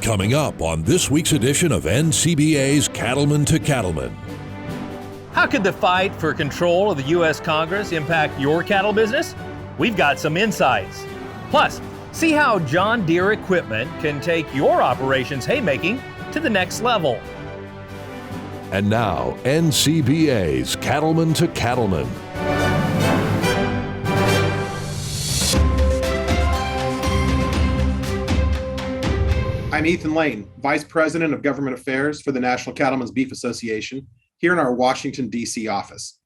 Coming up on this week's edition of NCBA's Cattlemen to Cattlemen. How could the fight for control of the U.S. Congress impact your cattle business? We've got some insights. Plus, see how John Deere equipment can take your operations haymaking to the next level. And now, NCBA's Cattlemen to Cattlemen. I'm Ethan Lane, Vice President of Government Affairs for the National Cattlemen's Beef Association, here in our Washington, D.C. office.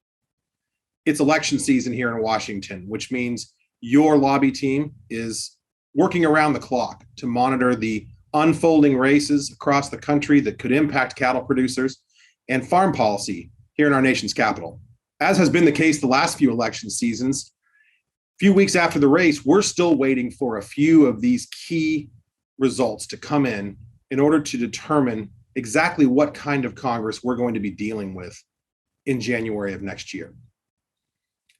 It's election season here in Washington, which means your lobby team is working around the clock to monitor the unfolding races across the country that could impact cattle producers and farm policy here in our nation's capital. As has been the case the last few election seasons, a few weeks after the race, we're still waiting for a few of these key results to come in order to determine exactly what kind of Congress we're going to be dealing with in January of next year.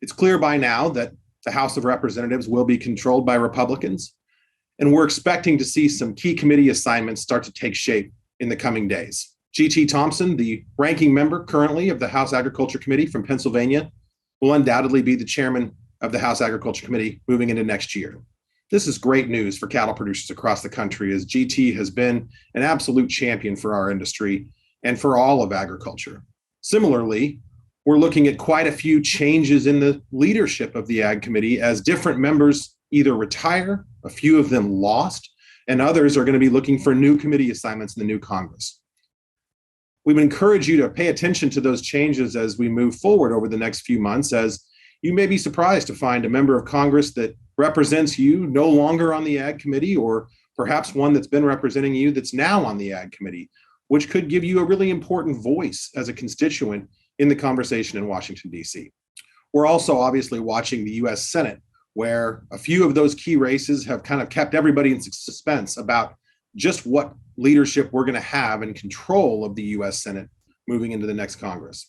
It's clear by now that the House of Representatives will be controlled by Republicans, and we're expecting to see some key committee assignments start to take shape in the coming days. G.T. Thompson, the ranking member currently of the House Agriculture Committee from Pennsylvania, will undoubtedly be the chairman of the House Agriculture Committee moving into next year. This is great news for cattle producers across the country, as GT has been an absolute champion for our industry and for all of agriculture. Similarly, we're looking at quite a few changes in the leadership of the Ag Committee as different members either retire, a few of them lost, and others are going to be looking for new committee assignments in the new Congress. We would encourage you to pay attention to those changes as we move forward over the next few months, as you may be surprised to find a member of Congress that represents you no longer on the Ag Committee, or perhaps one that's been representing you that's now on the Ag Committee, which could give you a really important voice as a constituent in the conversation in Washington, D.C. We're also obviously watching the U.S. Senate, where a few of those key races have kind of kept everybody in suspense about just what leadership we're going to have and control of the U.S. Senate moving into the next Congress.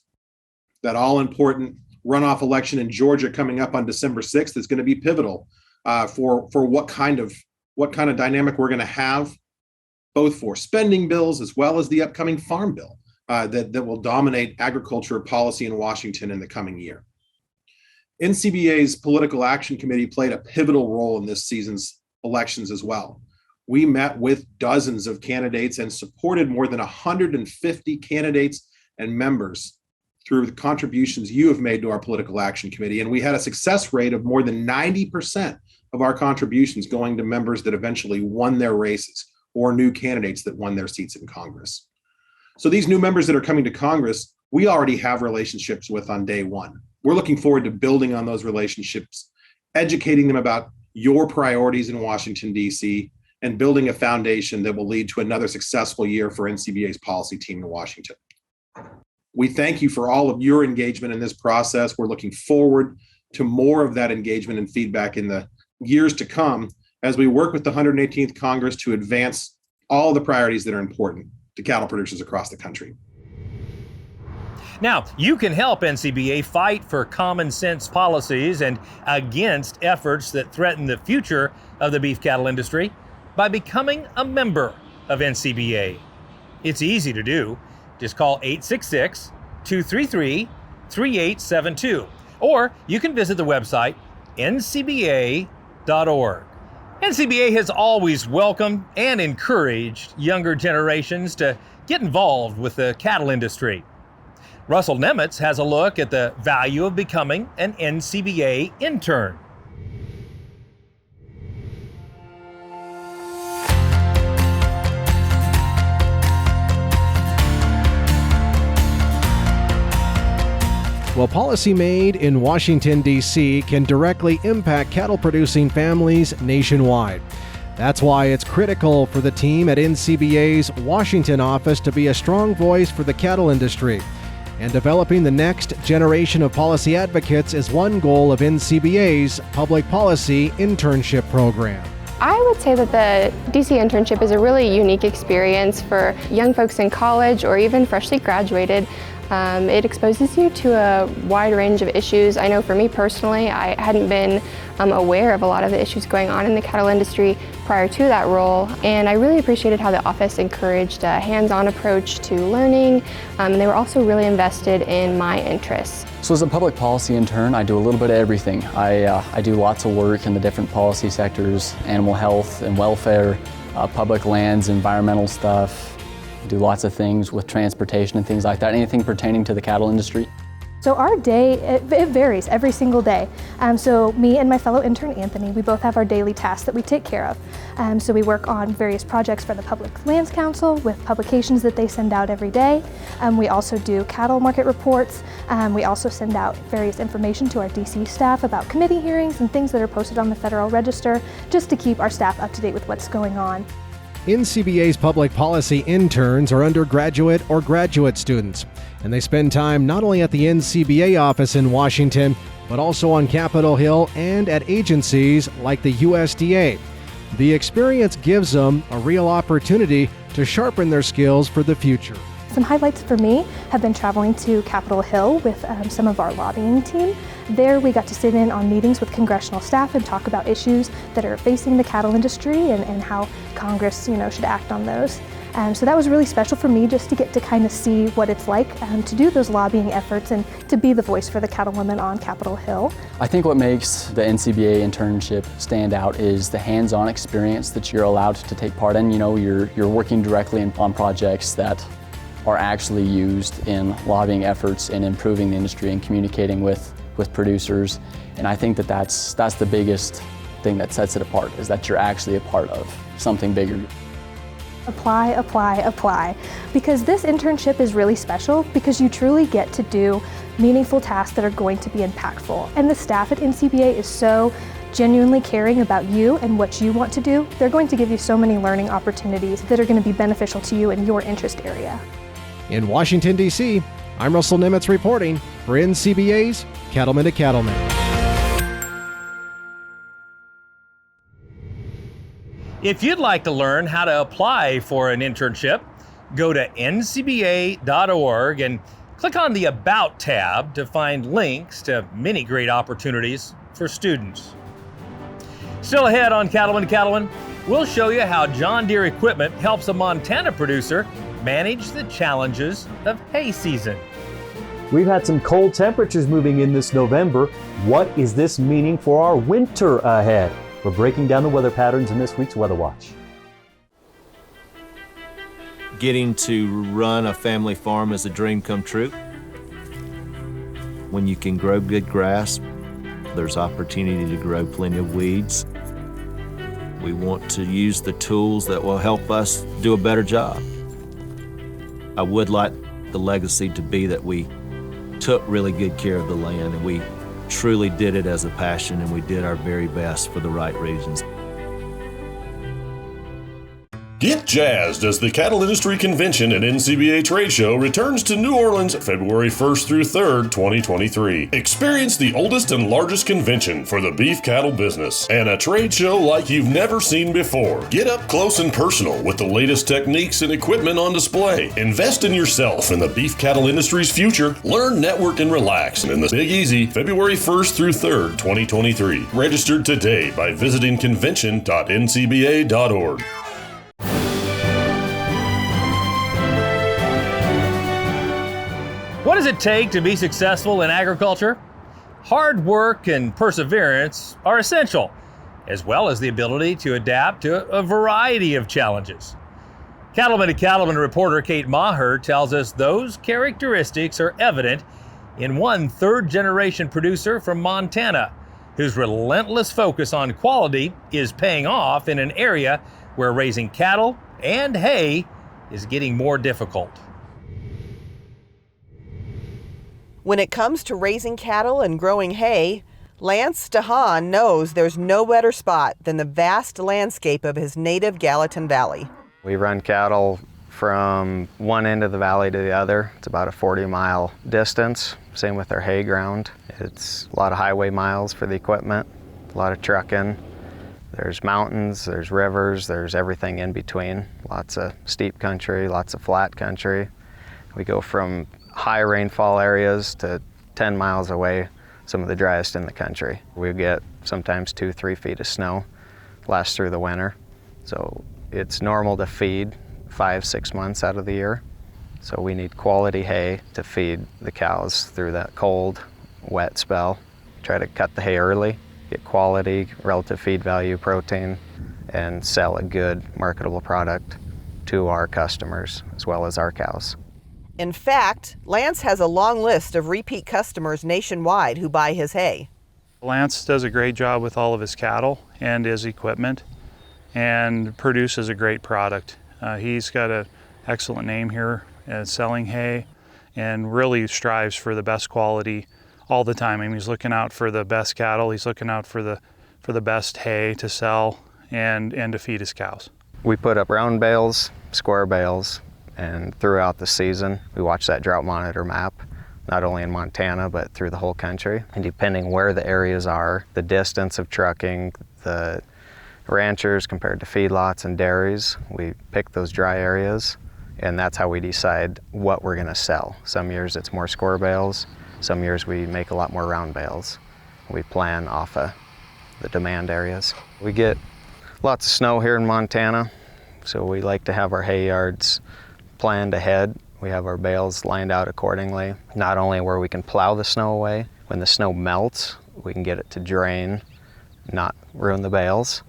That all-important runoff election in Georgia coming up on December 6th is going to be pivotal for what kind of dynamic we're going to have, both for spending bills as well as the upcoming farm bill that will dominate agriculture policy in Washington in the coming year. NCBA's Political Action Committee played a pivotal role in this season's elections as well. We met with dozens of candidates and supported more than 150 candidates and members through the contributions you have made to our Political Action Committee. And we had a success rate of more than 90% of our contributions going to members that eventually won their races or new candidates that won their seats in Congress. So these new members that are coming to Congress, we already have relationships with on day one. We're looking forward to building on those relationships, educating them about your priorities in Washington, D.C., and building a foundation that will lead to another successful year for NCBA's policy team in Washington. We thank you for all of your engagement in this process. We're looking forward to more of that engagement and feedback in the years to come as we work with the 118th Congress to advance all the priorities that are important to cattle producers across the country. Now, you can help NCBA fight for common sense policies and against efforts that threaten the future of the beef cattle industry by becoming a member of NCBA. It's easy to do. Just call 866-233-3872, or you can visit the website ncba.org. NCBA has always welcomed and encouraged younger generations to get involved with the cattle industry. Russell Nemitz has a look at the value of becoming an NCBA intern. Well, policy made in Washington, D.C. can directly impact cattle-producing families nationwide. That's why it's critical for the team at NCBA's Washington office to be a strong voice for the cattle industry. And developing the next generation of policy advocates is one goal of NCBA's Public Policy Internship Program. I would say that the DC internship is a really unique experience for young folks in college or even freshly graduated. It exposes you to a wide range of issues. I know for me personally, I hadn't been aware of a lot of the issues going on in the cattle industry prior to that role, and I really appreciated how the office encouraged a hands-on approach to learning, and they were also really invested in my interests. So as a public policy intern, I do a little bit of everything. I do lots of work in the different policy sectors, animal health and welfare, public lands, environmental stuff. I do lots of things with transportation and things like that, anything pertaining to the cattle industry. So our day, it varies every single day. So me and my fellow intern Anthony, we both have our daily tasks that we take care of. So we work on various projects for the Public Lands Council with publications that they send out every day. We also do cattle market reports. We also send out various information to our DC staff about committee hearings and things that are posted on the Federal Register, just to keep our staff up to date with what's going on. NCBA's public policy interns are undergraduate or graduate students, and they spend time not only at the NCBA office in Washington, but also on Capitol Hill and at agencies like the USDA. The experience gives them a real opportunity to sharpen their skills for the future. Some highlights for me have been traveling to Capitol Hill with some of our lobbying team. There we got to sit in on meetings with congressional staff and talk about issues that are facing the cattle industry and how Congress, should act on those. So that was really special for me, just to get to kind of see what it's like to do those lobbying efforts and to be the voice for the cattlewomen on Capitol Hill. I think what makes the NCBA internship stand out is the hands-on experience that you're allowed to take part in. You're working directly on projects that are actually used in lobbying efforts and improving the industry and communicating with producers. And I think that's the biggest thing that sets it apart, is that you're actually a part of something bigger. Apply, apply, apply. Because this internship is really special because you truly get to do meaningful tasks that are going to be impactful. And the staff at NCBA is so genuinely caring about you and what you want to do. They're going to give you so many learning opportunities that are going to be beneficial to you in your interest area. In Washington, D.C., I'm Russell Nimitz reporting for NCBA's Cattlemen to Cattlemen. If you'd like to learn how to apply for an internship, go to ncba.org and click on the About tab to find links to many great opportunities for students. Still ahead on Cattlemen to Cattlemen, we'll show you how John Deere equipment helps a Montana producer manage the challenges of hay season. We've had some cold temperatures moving in this November. What is this meaning for our winter ahead? We're breaking down the weather patterns in this week's Weather Watch. Getting to run a family farm is a dream come true. When you can grow good grass, there's opportunity to grow plenty of weeds. We want to use the tools that will help us do a better job. I would like the legacy to be that we took really good care of the land and we truly did it as a passion and we did our very best for the right reasons. Get jazzed as the Cattle Industry Convention and NCBA Trade Show returns to New Orleans February 1st through 3rd, 2023. Experience the oldest and largest convention for the beef cattle business and a trade show like you've never seen before. Get up close and personal with the latest techniques and equipment on display. Invest in yourself and the beef cattle industry's future. Learn, network, and relax in the Big Easy February 1st through 3rd, 2023. Registered today by visiting convention.ncba.org. What does it take to be successful in agriculture? Hard work and perseverance are essential, as well as the ability to adapt to a variety of challenges. Cattlemen to Cattlemen reporter Kate Maher tells us those characteristics are evident in one third-generation producer from Montana, whose relentless focus on quality is paying off in an area where raising cattle and hay is getting more difficult. When it comes to raising cattle and growing hay, Lance DeHaan knows there's no better spot than the vast landscape of his native Gallatin Valley. We run cattle from one end of the valley to the other. It's about a 40-mile distance. Same with our hay ground. It's a lot of highway miles for the equipment, a lot of trucking. There's mountains, there's rivers, there's everything in between. Lots of steep country, lots of flat country. We go from high rainfall areas to 10 miles away, some of the driest in the country. We get sometimes 2-3 feet of snow, lasts through the winter. So it's normal to feed 5-6 months out of the year. So we need quality hay to feed the cows through that cold, wet spell. Try to cut the hay early, get quality, relative feed value, protein, and sell a good marketable product to our customers as well as our cows. In fact, Lance has a long list of repeat customers nationwide who buy his hay. Lance does a great job with all of his cattle and his equipment and produces a great product. He's got an excellent name here at selling hay and really strives for the best quality all the time. I mean, he's looking out for the best cattle, he's looking out for the best hay to sell and to feed his cows. We put up round bales, square bales, and throughout the season, we watch that drought monitor map, not only in Montana, but through the whole country. And depending where the areas are, the distance of trucking, the ranchers compared to feedlots and dairies, we pick those dry areas, and that's how we decide what we're gonna sell. Some years it's more square bales, some years we make a lot more round bales. We plan off of the demand areas. We get lots of snow here in Montana, so we like to have our hay yards planned ahead. We have our bales lined out accordingly, not only where we can plow the snow away. When the snow melts, we can get it to drain, not ruin the bales.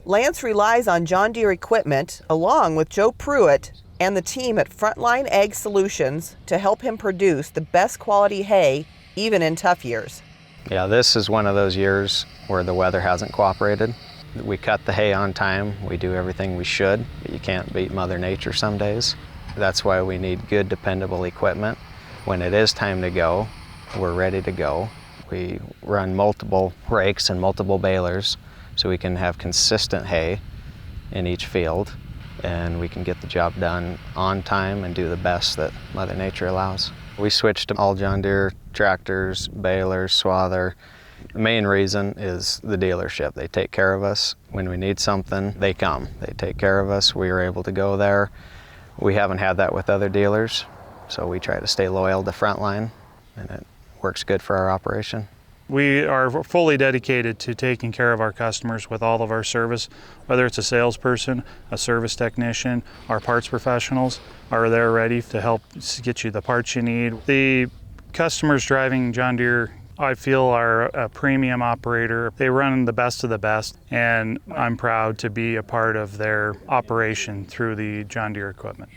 Lance relies on John Deere equipment along with Joe Pruitt and the team at Frontline Ag Solutions to help him produce the best quality hay even in tough years. Yeah, this is one of those years where the weather hasn't cooperated. We cut the hay on time, we do everything we should, but you can't beat Mother Nature some days. That's why we need good, dependable equipment. When it is time to go, we're ready to go. We run multiple rakes and multiple balers so we can have consistent hay in each field, and we can get the job done on time and do the best that Mother Nature allows. We switched to all John Deere tractors, balers, swather. The main reason is the dealership. They take care of us. When we need something, they come. They take care of us. We are able to go there. We haven't had that with other dealers, so we try to stay loyal to Frontline, and it works good for our operation. We are fully dedicated to taking care of our customers with all of our service, whether it's a salesperson, a service technician, our parts professionals are there ready to help get you the parts you need. The customers driving John Deere, I feel, are a premium operator. They run the best of the best, and I'm proud to be a part of their operation through the John Deere equipment.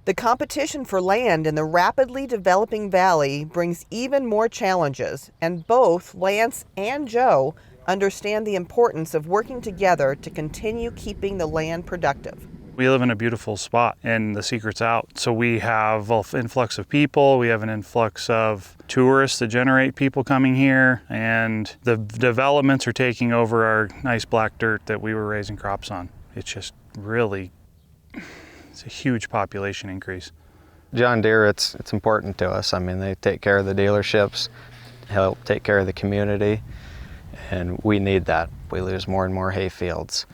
The competition for land in the rapidly developing valley brings even more challenges, and both Lance and Joe understand the importance of working together to continue keeping the land productive. We live in a beautiful spot, and the secret's out. So we have an influx of people, we have an influx of tourists that generate people coming here, and the developments are taking over our nice black dirt that we were raising crops on. It's just really, it's a huge population increase. John Deere, it's important to us. I mean, they take care of the dealerships, help take care of the community, and we need that. We lose more and more hay fields.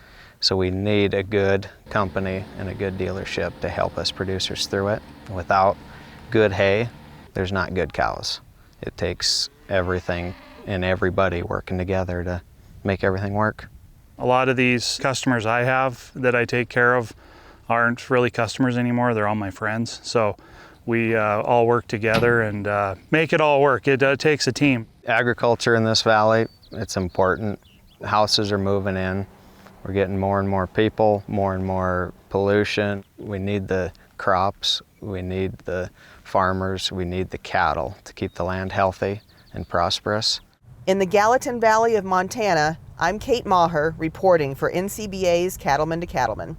So we need a good company and a good dealership to help us producers through it. Without good hay, there's not good cows. It takes everything and everybody working together to make everything work. A lot of these customers I have that I take care of aren't really customers anymore, they're all my friends. So we all work together and make it all work. It takes a team. Agriculture in this valley, it's important. Houses are moving in. We're getting more and more people, more and more pollution. We need the crops, we need the farmers, we need the cattle to keep the land healthy and prosperous. In the Gallatin Valley of Montana, I'm Kate Maher reporting for NCBA's Cattlemen to Cattlemen.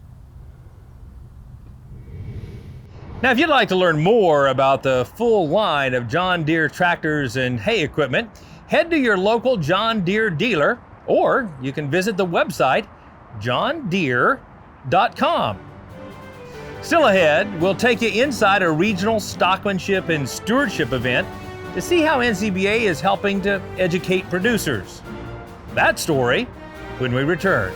Now, if you'd like to learn more about the full line of John Deere tractors and hay equipment, head to your local John Deere dealer, or you can visit the website johndeere.com. Still ahead, we'll take you inside a regional stockmanship and stewardship event to see how NCBA is helping to educate producers. That story when we return.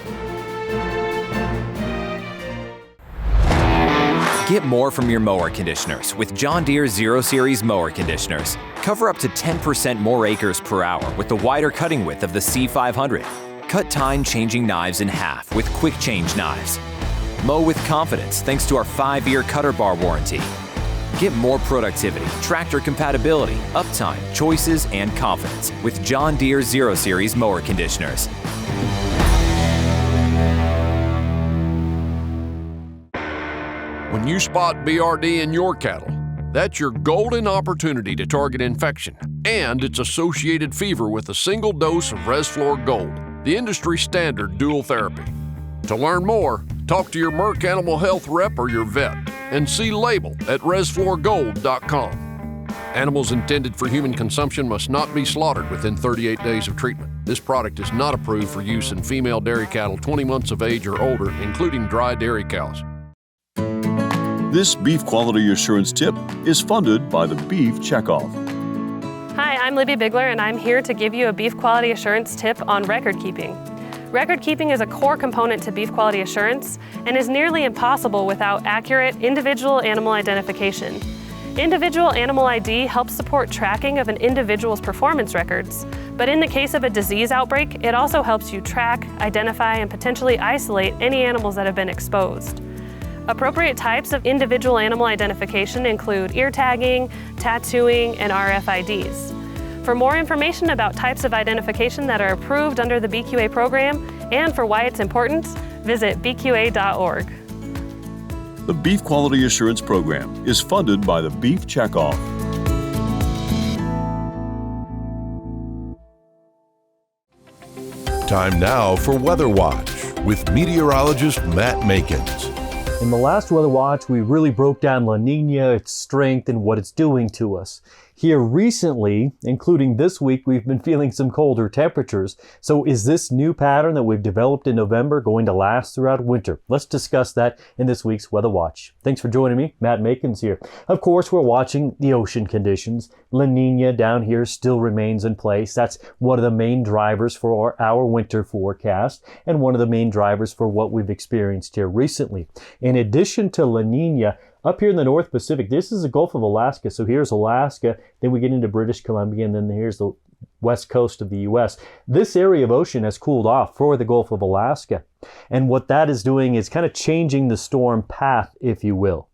Get more from your mower conditioners with John Deere Zero Series mower conditioners. Cover up to 10% more acres per hour with the wider cutting width of the C500. Cut tine changing knives in half with quick change knives. Mow with confidence thanks to our 5-year cutter bar warranty. Get more productivity, tractor compatibility, uptime, choices, and confidence with John Deere 0 Series mower conditioners. When you spot BRD in your cattle, that's your golden opportunity to target infection and its associated fever with a single dose of Resflor Gold, the industry standard dual therapy. To learn more, talk to your Merck Animal Health rep or your vet and see label at resflorgold.com. Animals intended for human consumption must not be slaughtered within 38 days of treatment. This product is not approved for use in female dairy cattle 20 months of age or older, including dry dairy cows. This beef quality assurance tip is funded by the Beef Checkoff. Hi, I'm Libby Bigler, and I'm here to give you a beef quality assurance tip on record keeping. Record keeping is a core component to beef quality assurance and is nearly impossible without accurate individual animal identification. Individual animal ID helps support tracking of an individual's performance records, but in the case of a disease outbreak, it also helps you track, identify, and potentially isolate any animals that have been exposed. Appropriate types of individual animal identification include ear tagging, tattooing, and RFIDs. For more information about types of identification that are approved under the BQA program and for why it's important, visit bqa.org. The Beef Quality Assurance Program is funded by the Beef Checkoff. Time now for Weather Watch with meteorologist Matt Makins. In the last Weather Watch, we really broke down La Niña, its strength, and what it's doing to us. Here recently, including this week, we've been feeling some colder temperatures. So is this new pattern that we've developed in November going to last throughout winter? Let's discuss that in this week's Weather Watch. Thanks for joining me. Matt Makins here. Of course, we're watching the ocean conditions. La Niña down here still remains in place. That's one of the main drivers for our winter forecast and one of the main drivers for what we've experienced here recently. In addition to La Niña, up here in the North Pacific, this is the Gulf of Alaska. So here's Alaska, then we get into British Columbia, and then here's the west coast of the U.S. This area of ocean has cooled off for the Gulf of Alaska. And what that is doing is kind of changing the storm path, if you will.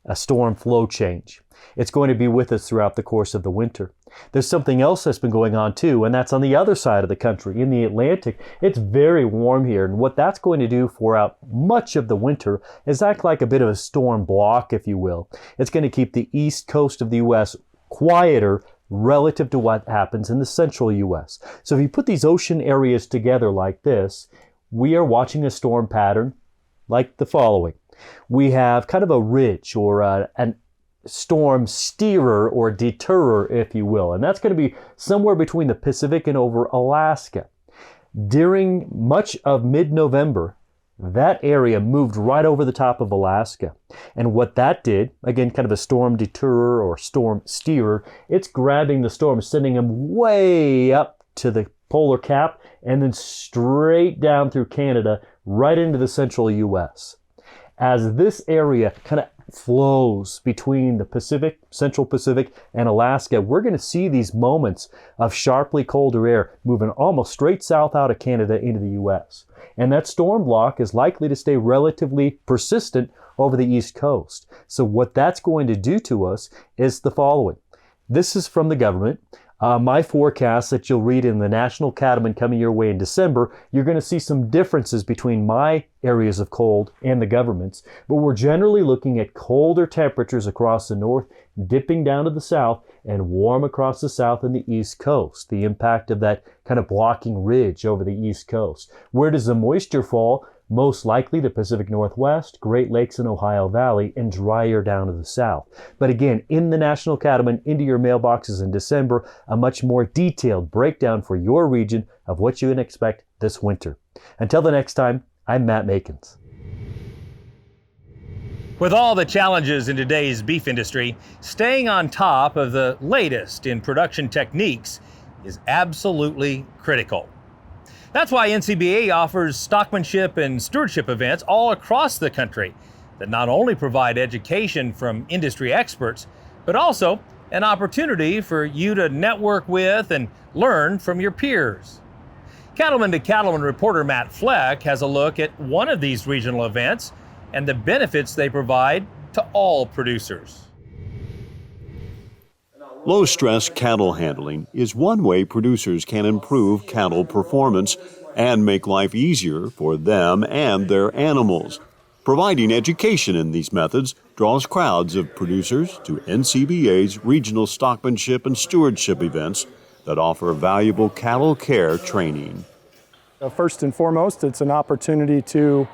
A storm flow change. It's going to be with us throughout the course of the winter. There's something else that's been going on too, and that's on the other side of the country, in the Atlantic. It's very warm here, and what that's going to do for much of the winter is act like a bit of a storm block, if you will. It's going to keep the east coast of the U.S. quieter relative to what happens in the central U.S. So if you put these ocean areas together like this, we are watching a storm pattern like the following. We have kind of a ridge or an storm steerer or deterrer, if you will. And that's going to be somewhere between the Pacific and over Alaska. During much of mid-November, that area moved right over the top of Alaska. And what that did, again, kind of a storm deterrer or storm steerer, it's grabbing the storm, sending them way up to the polar cap and then straight down through Canada, right into the central U.S. As this area kind of flows between the Pacific, Central Pacific, and Alaska, we're going to see these moments of sharply colder air moving almost straight south out of Canada into the U.S. And that storm block is likely to stay relatively persistent over the East Coast. So what that's going to do to us is the following. This is from the government. My forecast that you'll read in the National Cattlemen coming your way in December, you're going to see some differences between my areas of cold and the government's, but we're generally looking at colder temperatures across the north, dipping down to the south, and warm across the south and the east coast, the impact of that kind of blocking ridge over the east coast. Where does the moisture fall? Most likely the Pacific Northwest, Great Lakes and Ohio Valley, and drier down to the south. But again, in the National Cattlemen, into your mailboxes in December, a much more detailed breakdown for your region of what you can expect this winter. Until the next time, I'm Matt Makins. With all the challenges in today's beef industry, staying on top of the latest in production techniques is absolutely critical. That's why NCBA offers stockmanship and stewardship events all across the country that not only provide education from industry experts, but also an opportunity for you to network with and learn from your peers. Cattleman to Cattleman reporter Matt Fleck has a look at one of these regional events and the benefits they provide to all producers. Low-stress cattle handling is one way producers can improve cattle performance and make life easier for them and their animals. Providing education in these methods draws crowds of producers to NCBA's regional stockmanship and stewardship events that offer valuable cattle care training. First and foremost, it's an opportunity to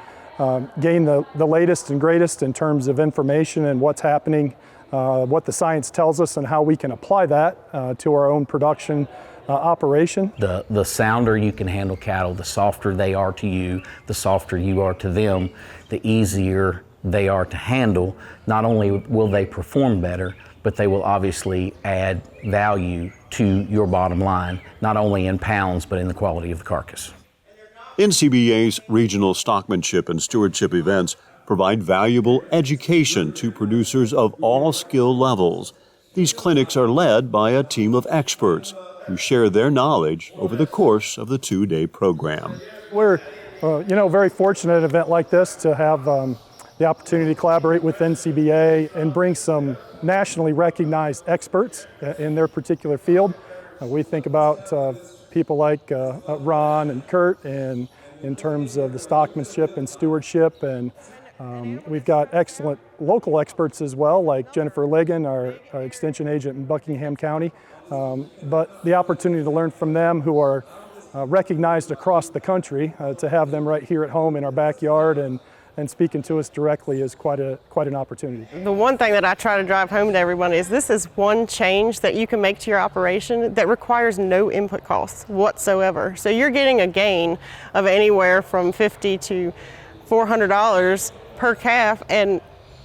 gain the latest and greatest in terms of information and what's happening, what the science tells us, and how we can apply that to our own production operation. The sounder you can handle cattle, the softer they are to you, the softer you are to them, the easier they are to handle. Not only will they perform better, but they will obviously add value to your bottom line, not only in pounds, but in the quality of the carcass. NCBA's regional stockmanship and stewardship events provide valuable education to producers of all skill levels. These clinics are led by a team of experts who share their knowledge over the course of the 2-day program. We're very fortunate at an event like this to have the opportunity to collaborate with NCBA and bring some nationally recognized experts in their particular field. We think about people like Ron and Kurt, and in terms of the stockmanship and stewardship, and we've got excellent local experts as well, like Jennifer Ligon, our extension agent in Buckingham County. But the opportunity to learn from them, who are recognized across the country, to have them right here at home in our backyard and speaking to us directly is quite an opportunity. The one thing that I try to drive home to everyone is this is one change that you can make to your operation that requires no input costs whatsoever. So you're getting a gain of anywhere from $50 to $400 per calf, and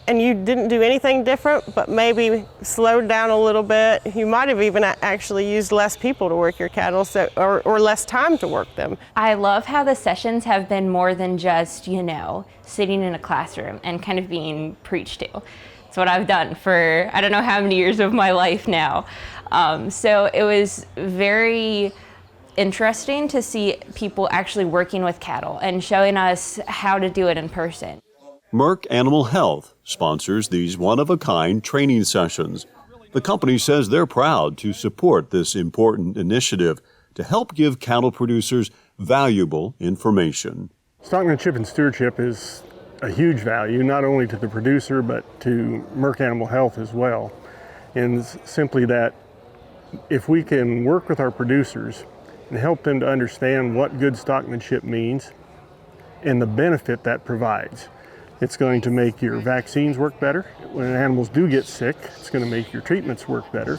you didn't do anything different, but maybe slowed down a little bit. You might have even actually used less people to work your cattle, or less time to work them. I love how the sessions have been more than just, sitting in a classroom and kind of being preached to. It's what I've done for I don't know how many years of my life now. So it was very interesting to see people actually working with cattle and showing us how to do it in person. Merck Animal Health sponsors these one-of-a-kind training sessions. The company says they're proud to support this important initiative to help give cattle producers valuable information. Stockmanship and stewardship is a huge value, not only to the producer, but to Merck Animal Health as well. And simply that if we can work with our producers and help them to understand what good stockmanship means and the benefit that provides, it's going to make your vaccines work better. When animals do get sick, it's going to make your treatments work better.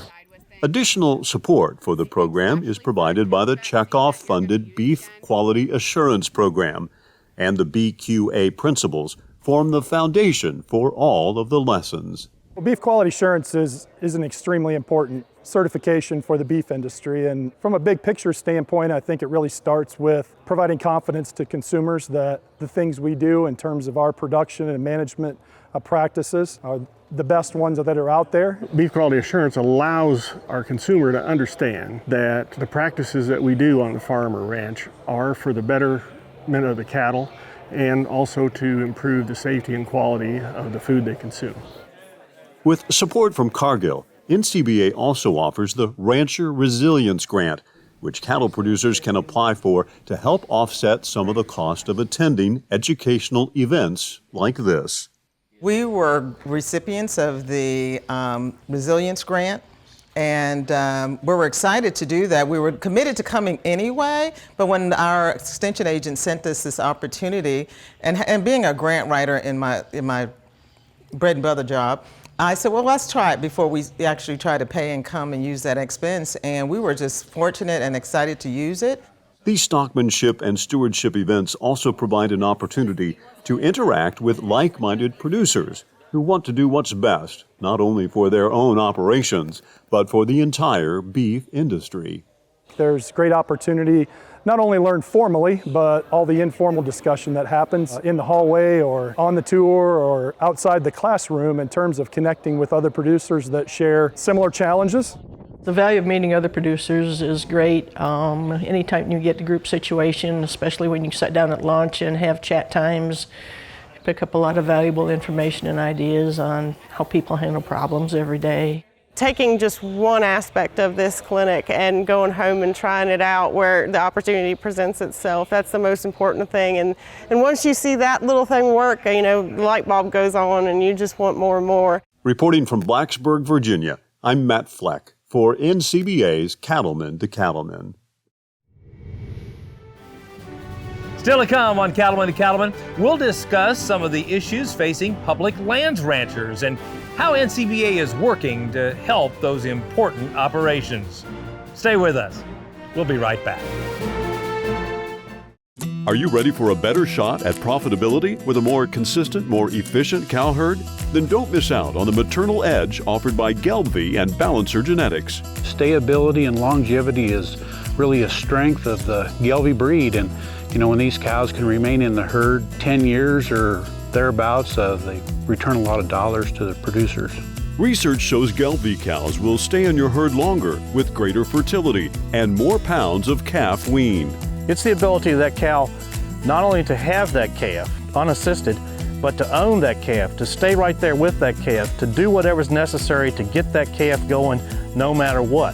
Additional support for the program is provided by the Chekhov-funded Beef Quality Assurance Program, and the BQA principles form the foundation for all of the lessons. Well, beef quality assurance is an extremely important certification for the beef industry, and from a big picture standpoint, I think it really starts with providing confidence to consumers that the things we do in terms of our production and management practices are the best ones that are out there. Beef quality assurance allows our consumer to understand that the practices that we do on the farm or ranch are for the betterment of the cattle and also to improve the safety and quality of the food they consume. With support from Cargill, NCBA also offers the Rancher Resilience Grant, which cattle producers can apply for to help offset some of the cost of attending educational events like this. We were recipients of the Resilience Grant, and we were excited to do that. We were committed to coming anyway, but when our extension agent sent us this opportunity, and being a grant writer in my bread and butter job, I said, well, let's try it before we actually try to pay and come and use that expense. And we were just fortunate and excited to use it. These stockmanship and stewardship events also provide an opportunity to interact with like-minded producers who want to do what's best, not only for their own operations, but for the entire beef industry. There's great opportunity not only learn formally, but all the informal discussion that happens in the hallway or on the tour or outside the classroom in terms of connecting with other producers that share similar challenges. The value of meeting other producers is great. Anytime you get to group situation, especially when you sit down at lunch and have chat times, pick up a lot of valuable information and ideas on how people handle problems every day. Taking just one aspect of this clinic and going home and trying it out where the opportunity presents itself, that's the most important thing. And once you see that little thing work, you know, the light bulb goes on and you just want more and more. Reporting from Blacksburg, Virginia, I'm Matt Fleck for NCBA's Cattlemen to Cattlemen. Still to come on Cattlemen to Cattlemen, we'll discuss some of the issues facing public lands ranchers and how NCBA is working to help those important operations. Stay with us. We'll be right back. Are you ready for a better shot at profitability with a more consistent, more efficient cow herd? Then don't miss out on the maternal edge offered by Gelbvieh and Balancer Genetics. Stayability and longevity is really a strength of the Gelbvieh breed, and you know, when these cows can remain in the herd 10 years or thereabouts, they return a lot of dollars to the producers. Research shows Gelbvieh cows will stay in your herd longer with greater fertility and more pounds of calf weaned. It's the ability of that cow not only to have that calf unassisted, but to own that calf, to stay right there with that calf, to do whatever's necessary to get that calf going no matter what.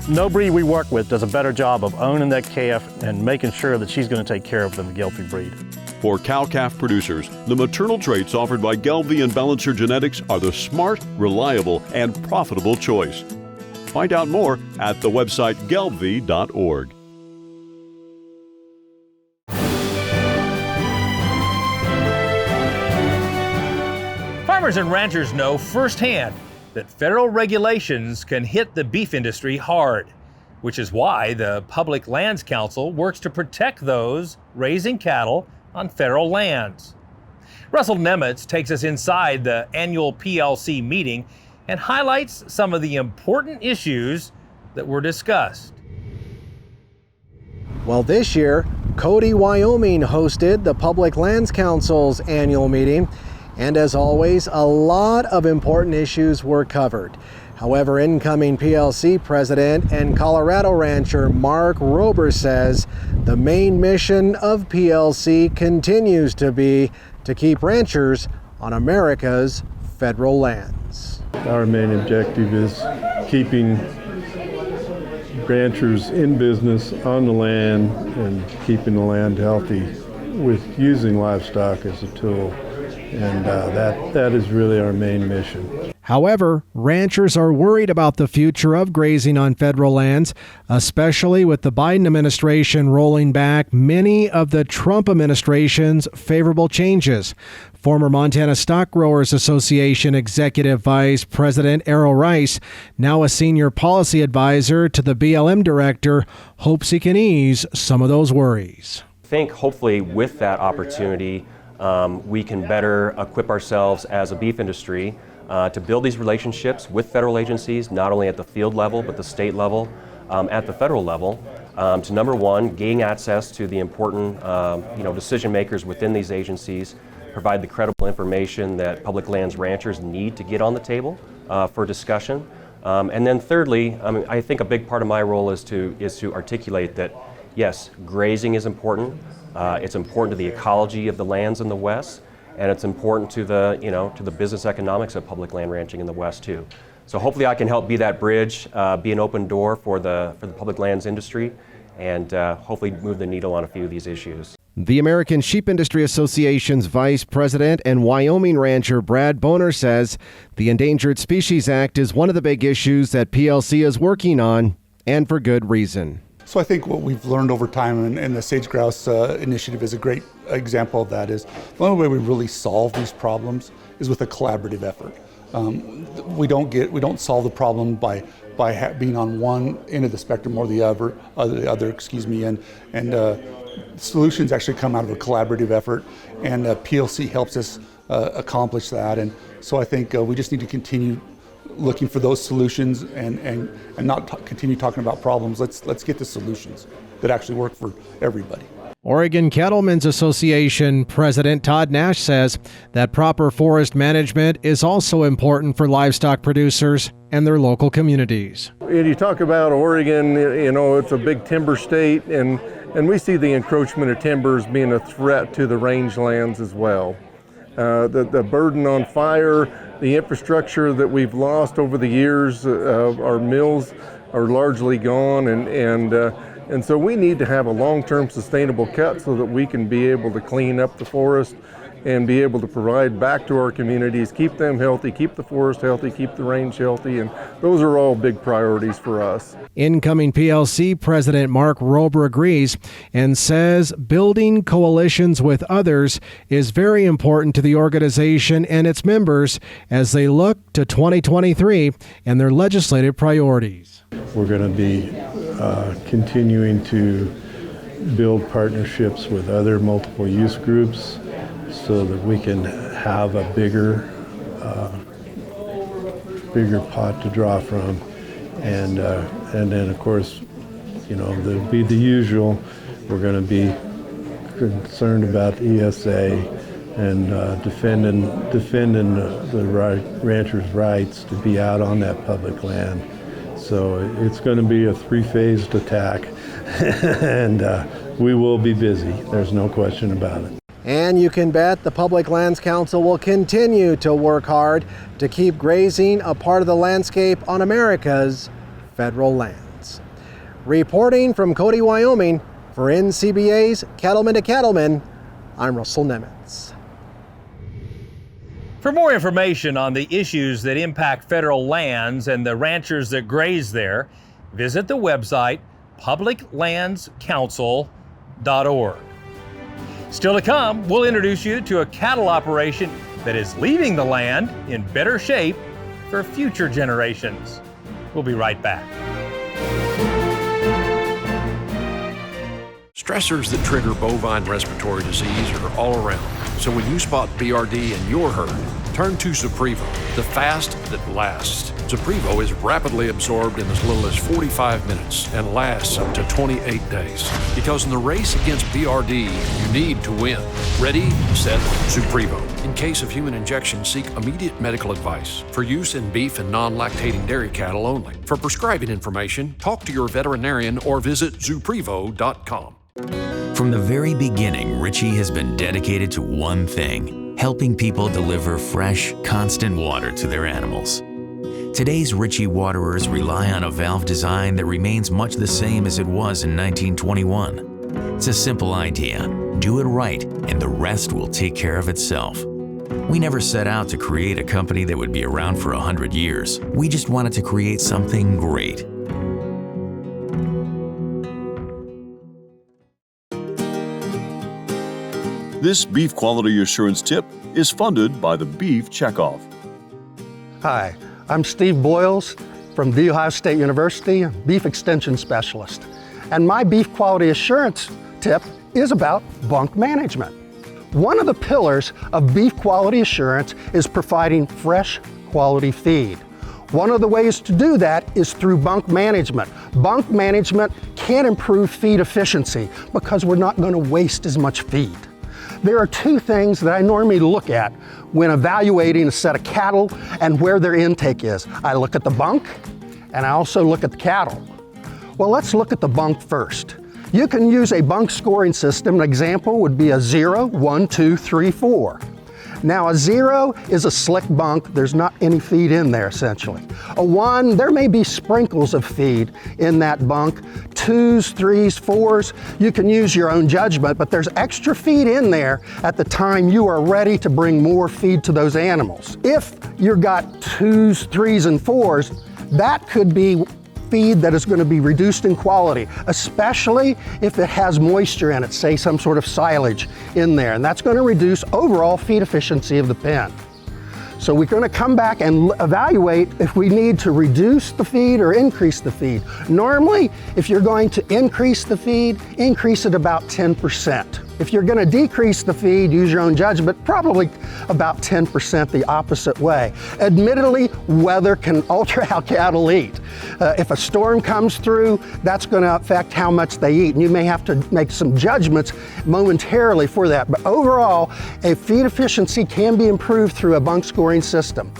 No breed we work with does a better job of owning that calf and making sure that she's going to take care of them, the Gelbvieh breed. For cow-calf producers, the maternal traits offered by Gelbvieh and Balancer Genetics are the smart, reliable, and profitable choice. Find out more at the website gelbvieh.org. Farmers and ranchers know firsthand that federal regulations can hit the beef industry hard, which is why the Public Lands Council works to protect those raising cattle on federal lands. Russell Nemitz takes us inside the annual PLC meeting and highlights some of the important issues that were discussed. Well, this year, Cody, Wyoming hosted the Public Lands Council's annual meeting. And as always, a lot of important issues were covered. However, incoming PLC president and Colorado rancher Mark Rober says the main mission of PLC continues to be to keep ranchers on America's federal lands. Our main objective is keeping ranchers in business on the land and keeping the land healthy with using livestock as a tool. And that is really our main mission. However, ranchers are worried about the future of grazing on federal lands, especially with the Biden administration rolling back many of the Trump administration's favorable changes. Former Montana Stock Growers Association Executive Vice President Errol Rice, now a senior policy advisor to the BLM director, hopes he can ease some of those worries. I think hopefully with that opportunity, we can better equip ourselves as a beef industry to build these relationships with federal agencies, not only at the field level, but the state level, at the federal level, to number one, gain access to the important decision makers within these agencies, provide the credible information that public lands ranchers need to get on the table for discussion. And then thirdly, I think a big part of my role is to articulate that, yes, grazing is important. It's important to the ecology of the lands in the West, and it's important to the business economics of public land ranching in the West too. So hopefully I can help be that bridge, be an open door for the public lands industry, and hopefully move the needle on a few of these issues. The American Sheep Industry Association's vice president and Wyoming rancher Brad Boner says the Endangered Species Act is one of the big issues that PLC is working on, and for good reason. So I think what we've learned over time, and the Sage Grouse initiative is a great example of that, is the only way we really solve these problems is with a collaborative effort. We don't solve the problem by being on one end of the spectrum or the other, and solutions actually come out of a collaborative effort, and PLC helps us accomplish that. And so I think we just need to continue looking for those solutions and not continue talking about problems. Let's get the solutions that actually work for everybody. Oregon Cattlemen's Association President Todd Nash says that proper forest management is also important for livestock producers and their local communities. And you talk about Oregon, it's a big timber state, and we see the encroachment of timber as being a threat to the rangelands as well. the burden on fire, the infrastructure that we've lost over the years. Our mills are largely gone, and so we need to have a long-term sustainable cut so that we can be able to clean up the forest and be able to provide back to our communities, keep them healthy, keep the forest healthy, keep the range healthy, and those are all big priorities for us. Incoming PLC President Mark Rober agrees and says building coalitions with others is very important to the organization and its members as they look to 2023 and their legislative priorities. We're going to be continuing to build partnerships with other multiple use groups so that we can have a bigger pot to draw from, and then of course, you know, there'll be the usual. We're going to be concerned about ESA and defending the ranchers' rights to be out on that public land. So it's going to be a three-phased attack, and we will be busy. There's no question about it. And you can bet the Public Lands Council will continue to work hard to keep grazing a part of the landscape on America's federal lands. Reporting from Cody, Wyoming, for NCBA's Cattlemen to Cattlemen, I'm Russell Nemitz. For more information on the issues that impact federal lands and the ranchers that graze there, visit the website publiclandscouncil.org. Still to come, we'll introduce you to a cattle operation that is leaving the land in better shape for future generations. We'll be right back. Stressors that trigger bovine respiratory disease are all around. So when you spot BRD in your herd, turn to Zuprevo, the fast that lasts. Zuprevo is rapidly absorbed in as little as 45 minutes and lasts up to 28 days. Because in the race against BRD, you need to win. Ready, set, Zuprevo. In case of human injection, seek immediate medical advice. For use in beef and non-lactating dairy cattle only. For prescribing information, talk to your veterinarian or visit Zuprevo.com. From the very beginning, Ritchie has been dedicated to one thing: helping people deliver fresh, constant water to their animals. Today's Ritchie waterers rely on a valve design that remains much the same as it was in 1921. It's a simple idea. Do it right, and the rest will take care of itself. We never set out to create a company that would be around for 100 years. We just wanted to create something great. This beef quality assurance tip is funded by the Beef Checkoff. Hi, I'm Steve Boyles from The Ohio State University, Beef Extension Specialist. And my beef quality assurance tip is about bunk management. One of the pillars of beef quality assurance is providing fresh quality feed. One of the ways to do that is through bunk management. Bunk management can improve feed efficiency because we're not going to waste as much feed. There are two things that I normally look at when evaluating a set of cattle and where their intake is. I look at the bunk and I also look at the cattle. Well, let's look at the bunk first. You can use a bunk scoring system. An example would be a 0, 1, 2, 3, 4. Now a 0 is a slick bunk. There's not any feed in there essentially. A 1, there may be sprinkles of feed in that bunk. 2s, 3s, 4s, you can use your own judgment, but there's extra feed in there at the time you are ready to bring more feed to those animals. If you've got 2s, 3s, and 4s, that could be feed that is going to be reduced in quality, especially if it has moisture in it, say some sort of silage in there, and that's going to reduce overall feed efficiency of the pen. So we're going to come back and evaluate if we need to reduce the feed or increase the feed. Normally, if you're going to increase the feed, increase it about 10%. If you're going to decrease the feed, use your own judgment, probably about 10% the opposite way. Admittedly, weather can alter how cattle eat. If a storm comes through, that's going to affect how much they eat, and you may have to make some judgments momentarily for that. But overall, a feed efficiency can be improved through a bunk scoring system.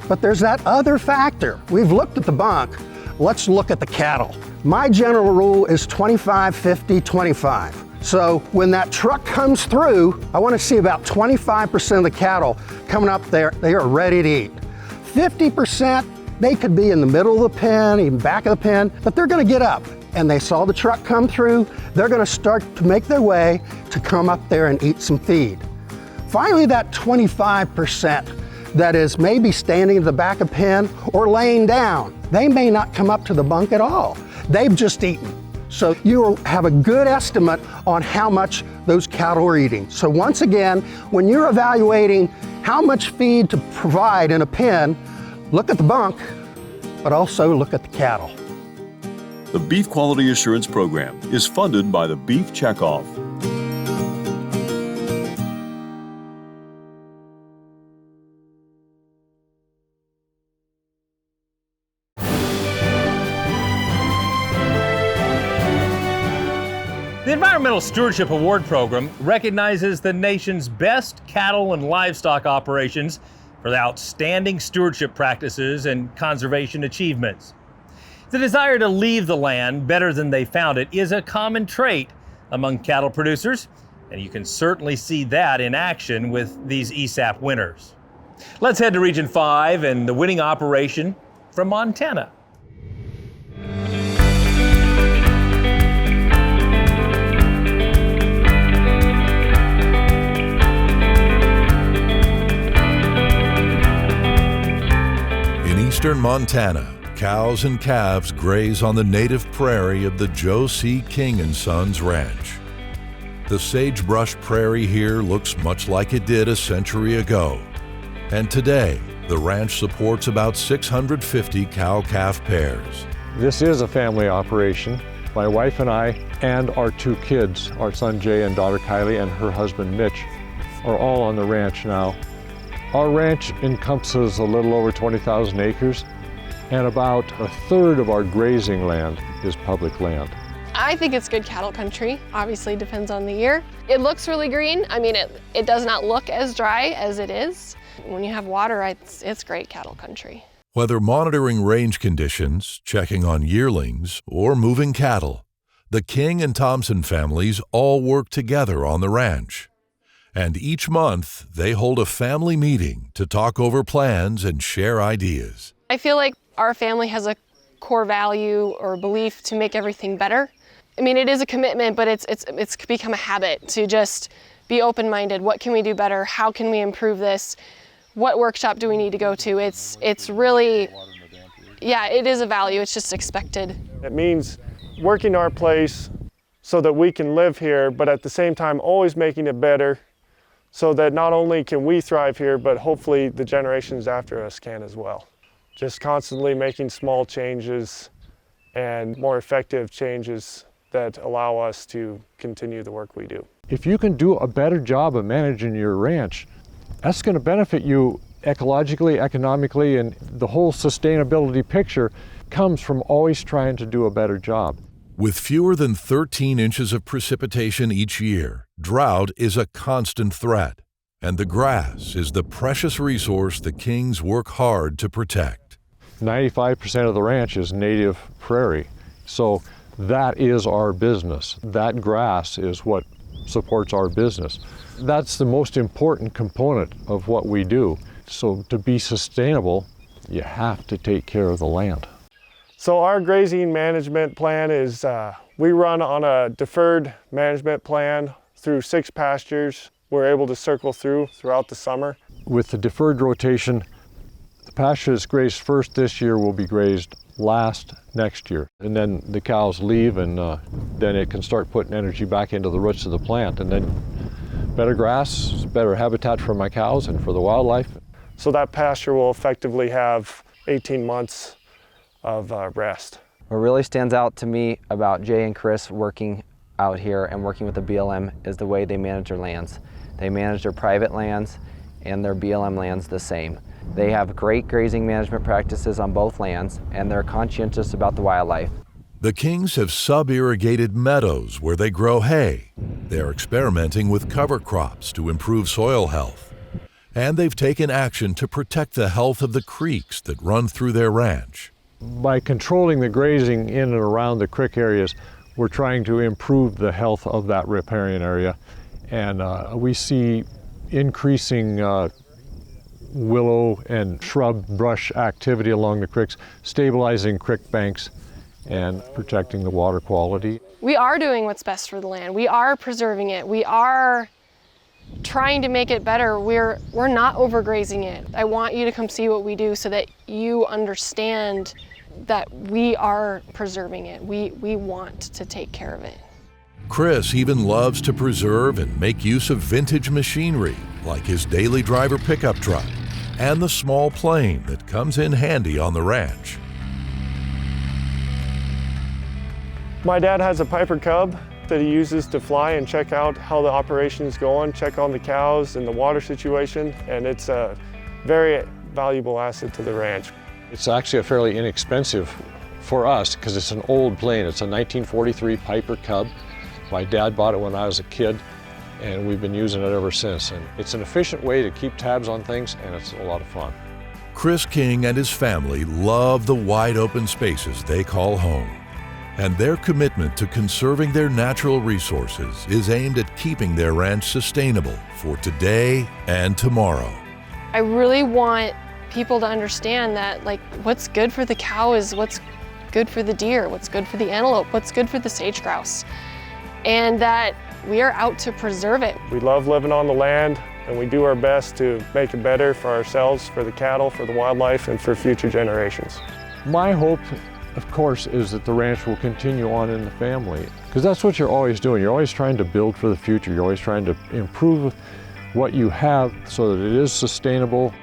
But there's that other factor. We've looked at the bunk. Let's look at the cattle. My general rule is 25, 50, 25. So when that truck comes through, I want to see about 25% of the cattle coming up there, they are ready to eat. 50%, they could be in the middle of the pen, even back of the pen, but they're going to get up. And they saw the truck come through, they're going to start to make their way to come up there and eat some feed. Finally, that 25% that is maybe standing in the back of pen or laying down, they may not come up to the bunk at all. They've just eaten. So you have a good estimate on how much those cattle are eating. So once again, when you're evaluating how much feed to provide in a pen, look at the bunk, but also look at the cattle. The Beef Quality Assurance Program is funded by the Beef Checkoff. The Environmental Stewardship Award Program recognizes the nation's best cattle and livestock operations for the outstanding stewardship practices and conservation achievements. The desire to leave the land better than they found it is a common trait among cattle producers, and you can certainly see that in action with these ESAP winners. Let's head to Region 5 and the winning operation from Montana. In eastern Montana, cows and calves graze on the native prairie of the Joe C. King & Sons Ranch. The sagebrush prairie here looks much like it did a century ago. And today, the ranch supports about 650 cow-calf pairs. This is a family operation. My wife and I and our two kids, our son Jay and daughter Kylie and her husband Mitch, are all on the ranch now. Our ranch encompasses a little over 20,000 acres, and about a third of our grazing land is public land. I think it's good cattle country. Obviously depends on the year. It looks really green. I mean, it does not look as dry as it is. When you have water, it's great cattle country. Whether monitoring range conditions, checking on yearlings, or moving cattle, the King and Thompson families all work together on the ranch. And each month, they hold a family meeting to talk over plans and share ideas. I feel like our family has a core value or belief to make everything better. I mean, it is a commitment, but it's become a habit to just be open-minded. What can we do better? How can we improve this? What workshop do we need to go to? It's really, yeah, it is a value. It's just expected. It means working our place so that we can live here, but at the same time always making it better so that not only can we thrive here, but hopefully the generations after us can as well. Just constantly making small changes and more effective changes that allow us to continue the work we do. If you can do a better job of managing your ranch, that's going to benefit you ecologically, economically, and the whole sustainability picture comes from always trying to do a better job. With fewer than 13 inches of precipitation each year, drought is a constant threat, and the grass is the precious resource the Kings work hard to protect. 95% of the ranch is native prairie, so that is our business. That grass is what supports our business. That's the most important component of what we do. So to be sustainable, you have to take care of the land. So our grazing management plan is, we run on a deferred management plan through 6 pastures. We're able to circle throughout the summer. With the deferred rotation, the pasture that's grazed first this year will be grazed last next year. And then the cows leave, and then it can start putting energy back into the roots of the plant. And then better grass, better habitat for my cows and for the wildlife. So that pasture will effectively have 18 months of rest. What really stands out to me about Jay and Chris working out here and working with the BLM is the way they manage their lands. They manage their private lands and their BLM lands the same. They have great grazing management practices on both lands, and they're conscientious about the wildlife. The Kings have sub-irrigated meadows where they grow hay. They're experimenting with cover crops to improve soil health. And they've taken action to protect the health of the creeks that run through their ranch. By controlling the grazing in and around the creek areas, We're trying to improve the health of that riparian area, and we see increasing willow and shrub brush activity along the creeks, stabilizing creek banks and protecting the water quality. We are doing what's best for the land. We are preserving it. We are trying to make it better. We're not overgrazing it. I want you to come see what we do so that you understand that we are preserving it. We want to take care of it. Chris even loves to preserve and make use of vintage machinery, like his daily driver pickup truck and the small plane that comes in handy on the ranch. My dad has a Piper Cub that he uses to fly and check out how the operation is going, check on the cows and the water situation, and it's a very valuable asset to the ranch. It's actually a fairly inexpensive for us because it's an old plane. It's a 1943 Piper Cub. My dad bought it when I was a kid, and we've been using it ever since. And it's an efficient way to keep tabs on things, and it's a lot of fun. Chris King and his family love the wide open spaces they call home. And their commitment to conserving their natural resources is aimed at keeping their ranch sustainable for today and tomorrow. I really want people to understand that, like, what's good for the cow is what's good for the deer, what's good for the antelope, what's good for the sage grouse, and that we are out to preserve it. We love living on the land, and we do our best to make it better for ourselves, for the cattle, for the wildlife, and for future generations. My hope, of course, is that the ranch will continue on in the family, because that's what you're always doing. You're always trying to build for the future. You're always trying to improve what you have so that it is sustainable.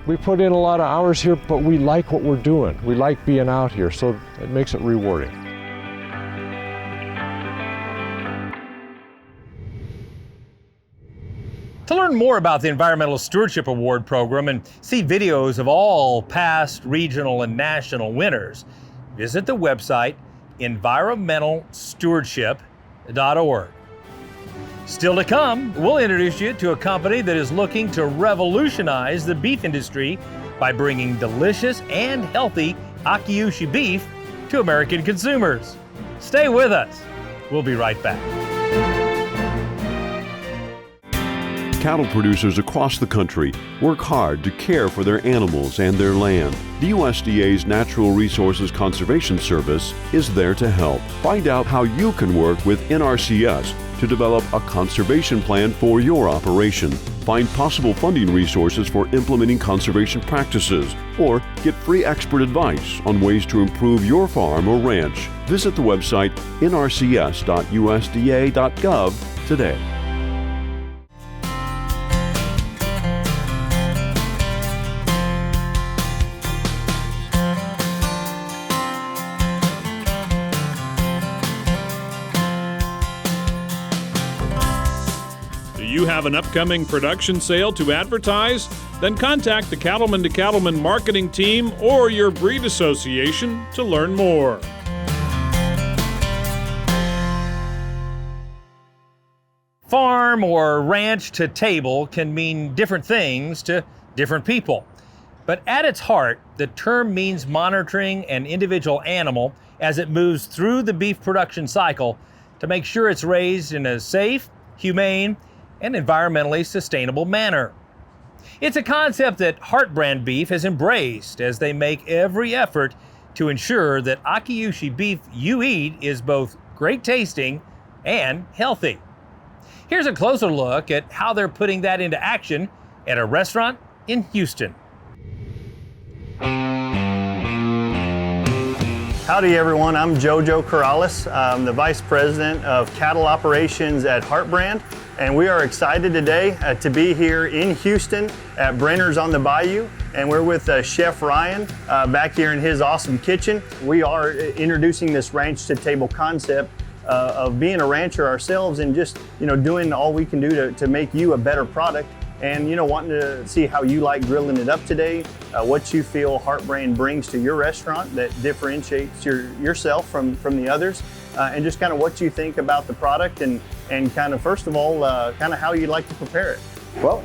We put in a lot of hours here, but we like what we're doing. We like being out here, so it makes it rewarding. To learn more about the Environmental Stewardship Award program and see videos of all past, regional, and national winners, visit the website environmentalstewardship.org. Still to come, we'll introduce you to a company that is looking to revolutionize the beef industry by bringing delicious and healthy Akiushi beef to American consumers. Stay with us. We'll be right back. Cattle producers across the country work hard to care for their animals and their land. The USDA's Natural Resources Conservation Service is there to help. Find out how you can work with NRCS to develop a conservation plan for your operation. Find possible funding resources for implementing conservation practices, or get free expert advice on ways to improve your farm or ranch. Visit the website nrcs.usda.gov today. You have an upcoming production sale to advertise? Then contact the Cattlemen to Cattlemen marketing team or your breed association to learn more. Farm or ranch to table can mean different things to different people. But at its heart, the term means monitoring an individual animal as it moves through the beef production cycle to make sure it's raised in a safe, humane, and environmentally sustainable manner. It's a concept that Heart Brand Beef has embraced as they make every effort to ensure that Akiushi beef you eat is both great tasting and healthy. Here's a closer look at how they're putting that into action at a restaurant in Houston. Howdy everyone, I'm Jojo Corrales. I'm the Vice President of Cattle Operations at Heart Brand, and we are excited today to be here in Houston at Brenner's on the Bayou, and we're with Chef Ryan back here in his awesome kitchen. We are introducing this ranch to table concept of being a rancher ourselves and just doing all we can do to make you a better product, and wanting to see how you like grilling it up today, what you feel Heart Brand brings to your restaurant that differentiates yourself from the others, and just kind of what you think about the product and kind of first of all kind of how you'd like to prepare it. Well,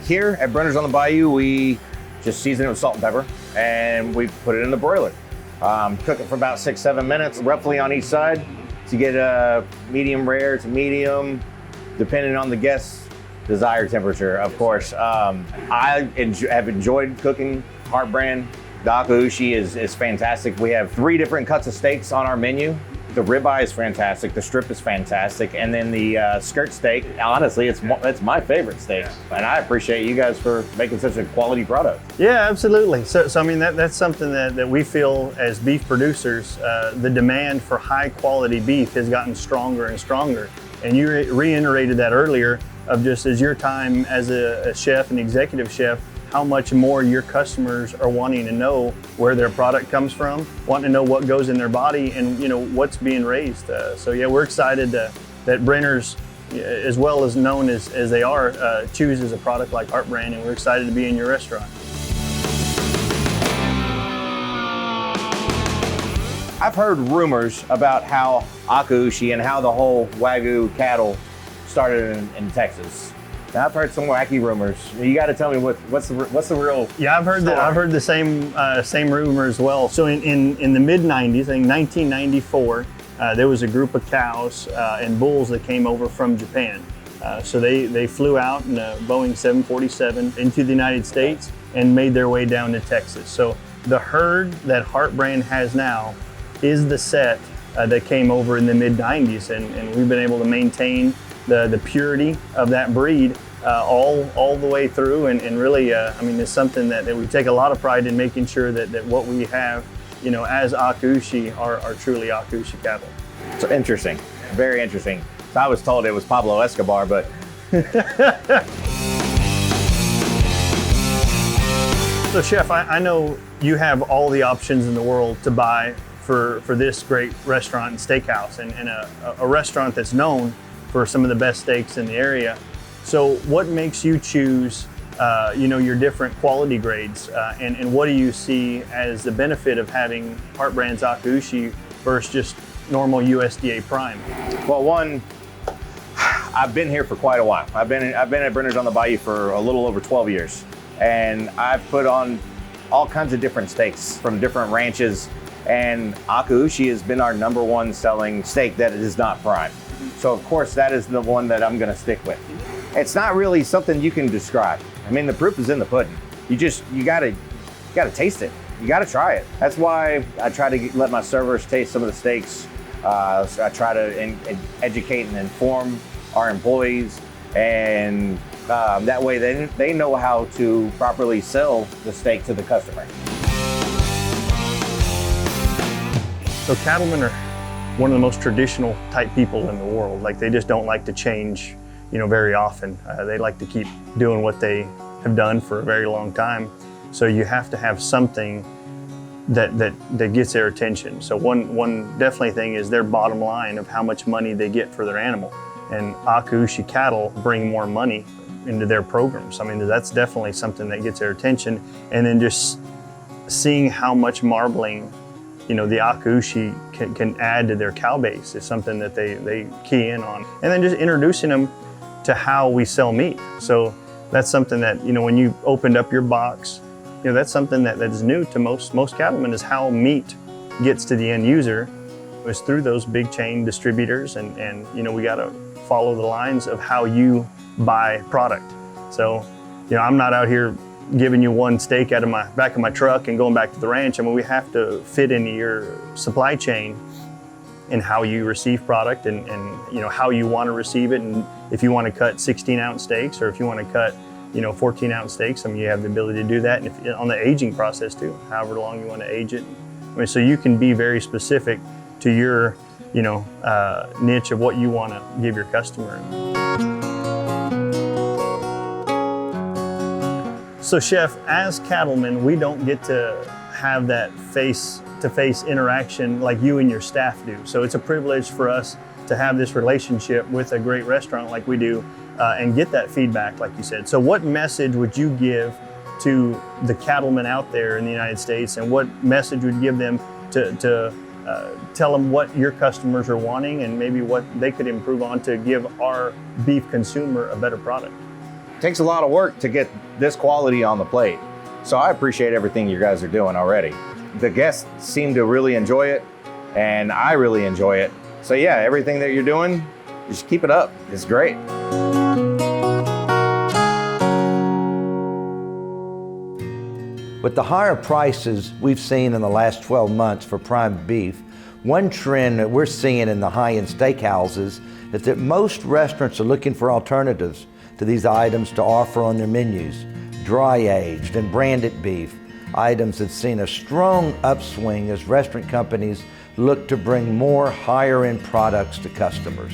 here at Brenner's on the Bayou, we just season it with salt and pepper and we put it in the broiler. Cook it for about 6-7 minutes, roughly on each side, to get a medium rare to medium, depending on the guest's desired temperature, of course. I have enjoyed cooking Hart brand. The Akaushi is fantastic. We have 3 different cuts of steaks on our menu. The ribeye is fantastic, the strip is fantastic, and then the skirt steak, honestly, it's my favorite steak. And I appreciate you guys for making such a quality product. Yeah, absolutely. So I mean, that's something that we feel as beef producers, the demand for high quality beef has gotten stronger and stronger. And you reiterated that earlier of just as your time as a chef and executive chef, how much more your customers are wanting to know where their product comes from, wanting to know what goes in their body and what's being raised. So yeah, we're excited that Brenner's, as well as known as they are, chooses a product like Hart brand, and we're excited to be in your restaurant. I've heard rumors about how Akaushi and how the whole Wagyu cattle started in Texas. Now, I've heard some wacky rumors. You got to tell me what's the real? Yeah, I've heard story? I've heard the same rumor as well. So in the mid '90s, I think 1994, there was a group of cows and bulls that came over from Japan. So they flew out in a Boeing 747 into the United States and made their way down to Texas. So the herd that Hart brand has now is the set that came over in the mid '90s, and we've been able to maintain the purity of that breed all the way through, and really, I mean, it's something that we take a lot of pride in, making sure that what we have, as Akaushi are truly Akaushi cattle. So interesting, very interesting. So I was told it was Pablo Escobar, but. So Chef, I know you have all the options in the world to buy for this great restaurant and steakhouse, and a restaurant that's known for some of the best steaks in the area. So what makes you choose your different quality grades, and what do you see as the benefit of having Hart brand's Akaushi versus just normal USDA Prime? Well, one, I've been here for quite a while. I've been at Brenner's on the Bayou for a little over 12 years, and I've put on all kinds of different steaks from different ranches, and Akaushi has been our #1 selling steak that is not prime. So of course that is the one that I'm gonna stick with. It's not really something you can describe. I mean, the proof is in the pudding. You gotta taste it. You gotta try it. That's why I try to let my servers taste some of the steaks. I try to educate and inform our employees, and that way they know how to properly sell the steak to the customer. So Cattlemen are one of the most traditional type people in the world. Like, they just don't like to change, very often. They like to keep doing what they have done for a very long time. So you have to have something that gets their attention. So one definitely thing is their bottom line of how much money they get for their animal. And Akaushi cattle bring more money into their programs. I mean, that's definitely something that gets their attention. And then just seeing how much marbling the Akaushi can add to their cow base is something that they key in on. And then just introducing them to how we sell meat. So that's something that, when you opened up your box, that's something that is new to most cattlemen, is how meat gets to the end user is through those big chain distributors. And we gotta follow the lines of how you buy product. So, I'm not out here giving you one steak out of my back of my truck and going back to the ranch. I mean, we have to fit into your supply chain and how you receive product, and how you want to receive it, and if you want to cut 16-ounce steaks or if you want to cut 14-ounce steaks. I mean, you have the ability to do that, and if, on the aging process too, however long you want to age it. I mean, so you can be very specific to your niche of what you want to give your customer. So Chef, as cattlemen, we don't get to have that face-to-face interaction like you and your staff do. So it's a privilege for us to have this relationship with a great restaurant like we do, and get that feedback like you said. So what message would you give to the cattlemen out there in the United States, and what message would you give them to tell them what your customers are wanting and maybe what they could improve on to give our beef consumer a better product? It takes a lot of work to get this quality on the plate. So I appreciate everything you guys are doing already. The guests seem to really enjoy it, and I really enjoy it. So yeah, everything that you're doing, just keep it up. It's great. With the higher prices we've seen in the last 12 months for prime beef, one trend that we're seeing in the high-end steakhouses is that most restaurants are looking for alternatives to these items to offer on their menus. Dry-aged and branded beef, items have seen a strong upswing as restaurant companies look to bring more higher-end products to customers.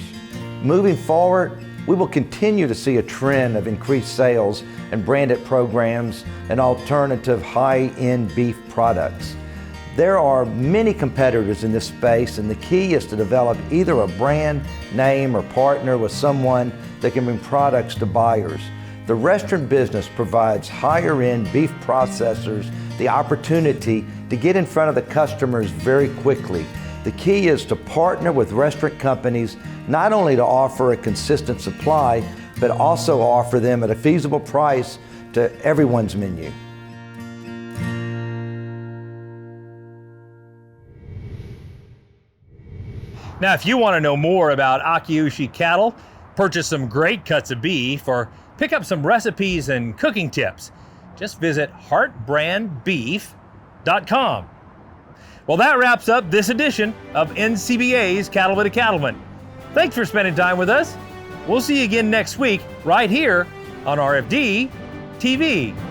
Moving forward, we will continue to see a trend of increased sales and branded programs and alternative high-end beef products. There are many competitors in this space, and the key is to develop either a brand name or partner with someone that can bring products to buyers. The restaurant business provides higher-end beef processors the opportunity to get in front of the customers very quickly. The key is to partner with restaurant companies not only to offer a consistent supply, but also offer them at a feasible price to everyone's menu. Now, if you want to know more about Akiushi cattle, purchase some great cuts of beef, or pick up some recipes and cooking tips, just visit heartbrandbeef.com. Well, that wraps up this edition of NCBA's Cattlemen to Cattlemen. Thanks for spending time with us. We'll see you again next week right here on RFD TV.